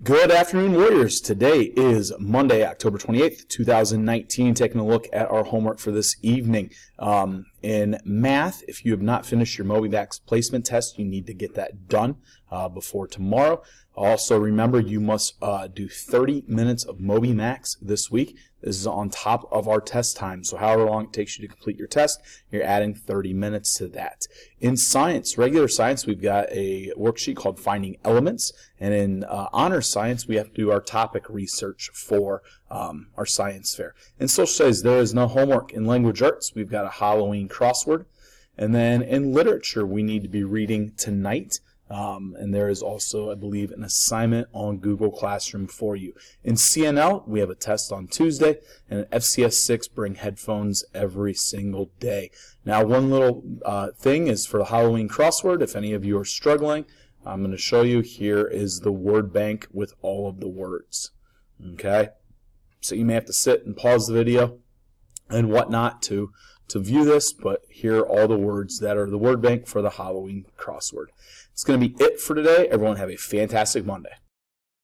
Good afternoon, Warriors. Today is Monday, October 28th, 2019. Taking a look at our homework for this evening. In math, if you have not finished your MobyMax placement test, you need to get that done before tomorrow. Also, remember, you must do 30 minutes of MobyMax this week. This is on top of our test time. So however long it takes you to complete your test, you're adding 30 minutes to that. In science, regular science, we've got a worksheet called Finding Elements. And in honor science, we have to do our topic research for our science fair. In social studies, there is no homework. In language arts, we've got a Halloween crossword. And then in literature, we need to be reading tonight. And there is also, I believe, an assignment on Google Classroom for you. In CNL, we have a test on Tuesday, and in FCS 6, bring headphones every single day. Now, one little thing is for the Halloween crossword. If any of you are struggling, I'm going to show you. Here is the word bank with all of the words. Okay? So you may have to sit and pause the video and whatnot to view this, but here are all the words that are the word bank for the Halloween crossword. It's going to be it for today. Everyone have a fantastic Monday.